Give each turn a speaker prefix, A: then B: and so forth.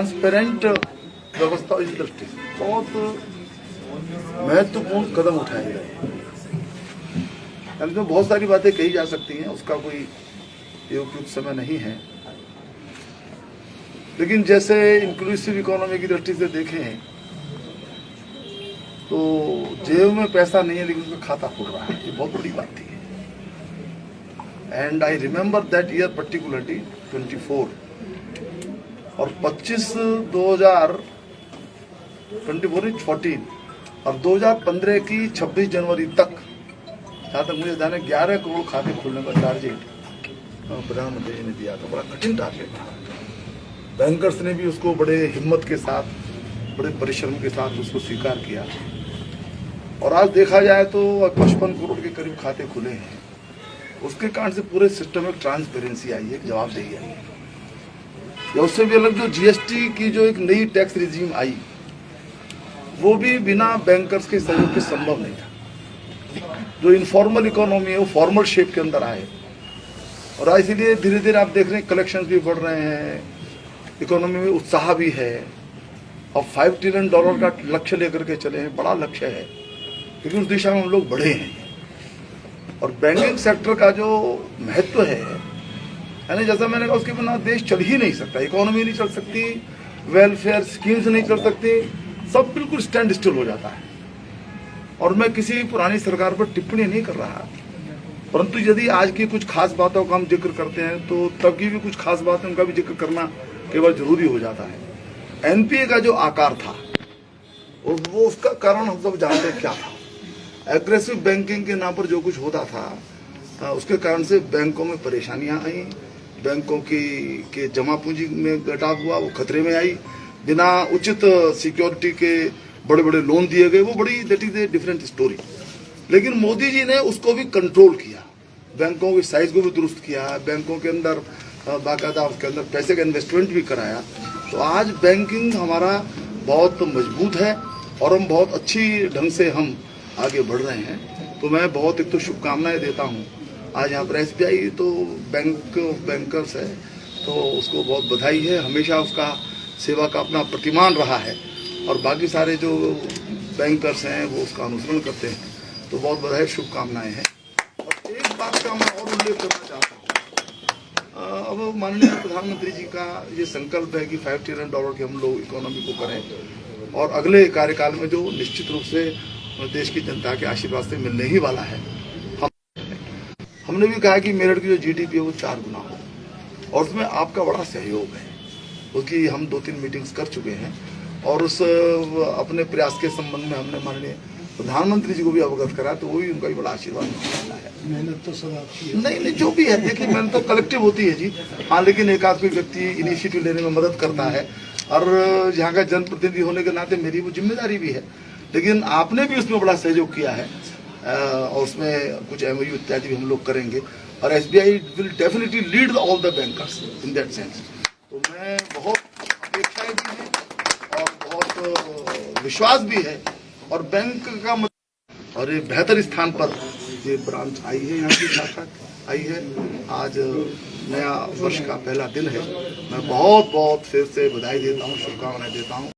A: Transparent व्यवस्था इस दृष्टि से बहुत महत्वपूर्ण कदम उठाए गए। इसमें बहुत सारी बातें कही जा सकती हैं, उसका कोई उपयुक्त समय नहीं है, लेकिन जैसे इंक्लूसिव इकोनॉमी की दृष्टि से देखें तो जेब में पैसा नहीं है लेकिन उसका खाता खुल रहा है, ये बहुत बड़ी बात थी। And I remember that year particularly 24 और 2014 और 2015 की 26 जनवरी तक, जहाँ तक मुझे ध्यान है, 11 करोड़ खाते खोलने का टारगेट प्रधानमंत्री जी ने दिया था। बड़ा कठिन टारगेट था। बैंकर्स ने भी उसको बड़े हिम्मत के साथ, बड़े परिश्रम के साथ उसको स्वीकार किया और आज देखा जाए तो 55 करोड़ के करीब खाते खुले हैं। उसके कारण से पूरे सिस्टम में ट्रांसपेरेंसी आई है, जवाबदेही आई है। या उससे भी अलग जो जीएसटी की जो एक नई टैक्स रिजीम आई, वो भी बिना बैंकर्स के सहयोग के संभव नहीं था। जो इनफॉर्मल इकोनॉमी है वो फॉर्मल शेप के अंदर आए और इसीलिए धीरे धीरे आप देख रहे हैं कलेक्शंस भी बढ़ रहे हैं, इकोनॉमी में उत्साह भी है और $5 ट्रिलियन का लक्ष्य लेकर के चले हैं। बड़ा लक्ष्य है, लेकिन उस दिशा में हम लोग बढ़े हैं। और बैंकिंग सेक्टर का जो महत्व है, यानी जैसा मैंने कहा, उसके बिना देश चल ही नहीं सकता, इकोनॉमी नहीं चल सकती, वेलफेयर स्कीम्स नहीं चल सकती, सब बिल्कुल स्टैंड स्टिल हो जाता है। और मैं किसी पुरानी सरकार पर टिप्पणी नहीं कर रहा, परंतु यदि आज की कुछ खास बातों का हम जिक्र करते हैं तो तब की भी कुछ खास बातें उनका भी जिक्र करना केवल जरूरी हो जाता है। एनपीए का जो आकार था और वो उसका कारण हम सब जानते हैं क्या था। एग्रेसिव बैंकिंग के नाम पर जो कुछ होता था, उसके कारण से बैंकों में परेशानियां आई, बैंकों की जमा पूंजी में घटाव हुआ, वो खतरे में आई, बिना उचित सिक्योरिटी के बड़े बड़े लोन दिए गए, वो बड़ी that is a different story. लेकिन मोदी जी ने उसको भी कंट्रोल किया, बैंकों की साइज को भी दुरुस्त किया, बैंकों के अंदर बाकायदा उसके अंदर पैसे का इन्वेस्टमेंट भी कराया। तो आज बैंकिंग हमारा बहुत मजबूत है और हम बहुत अच्छी ढंग से हम आगे बढ़ रहे हैं। तो मैं बहुत एक तो शुभकामनाएं देता हूँ। आज यहाँ पर एसबीआई तो बैंक ऑफ बैंकर्स है, तो उसको बहुत बधाई है। हमेशा उसका सेवा का अपना प्रतिमान रहा है और बाकी सारे जो बैंकर्स हैं वो उसका अनुसरण करते हैं, तो बहुत बधाई, शुभकामनाएं हैं। और एक बात का मैं और उल्लेख करना चाहता हूँ। अब माननीय प्रधानमंत्री जी का ये संकल्प है कि $5 ट्रिलियन की हम लोग इकोनॉमी को करें और अगले कार्यकाल में जो निश्चित रूप से देश की जनता के आशीर्वाद से मिलने ही वाला है। हमने भी कहा कि मेरठ की जो जीडीपी है वो 4 गुना हो और उसमें आपका बड़ा सहयोग है। उसकी हम 2-3 मीटिंग्स कर चुके हैं और उस अपने प्रयास के संबंध में हमने माननीय प्रधानमंत्री जी को भी अवगत करा, तो वो भी उनका भी बड़ा आशीर्वाद मिला है। मेहनत तो सब आपकी है। नहीं, जो भी है, देखिए मेहनत तो कलेक्टिव होती है जी। हाँ, लेकिन एक आध कोई व्यक्ति इनिशिएटिव लेने में मदद करता है और यहाँ का जनप्रतिनिधि होने के नाते मेरी वो जिम्मेदारी भी है। लेकिन आपने भी उसमें बड़ा सहयोग किया है और उसमें कुछ एमओयू इत्यादि भी हम लोग करेंगे और SBI will definitely lead all the bankers in that sense. तो मैं बहुत अपेक्षाएं भी हैं और बहुत विश्वास भी है और बैंक का और एक बेहतर स्थान पर ये ब्रांच आई है, यहाँ की शाखा आई है। आज नया वर्ष का पहला दिन है। मैं बहुत बहुत फिर से बधाई देता हूँ, शुभकामनाएं देता हूँ।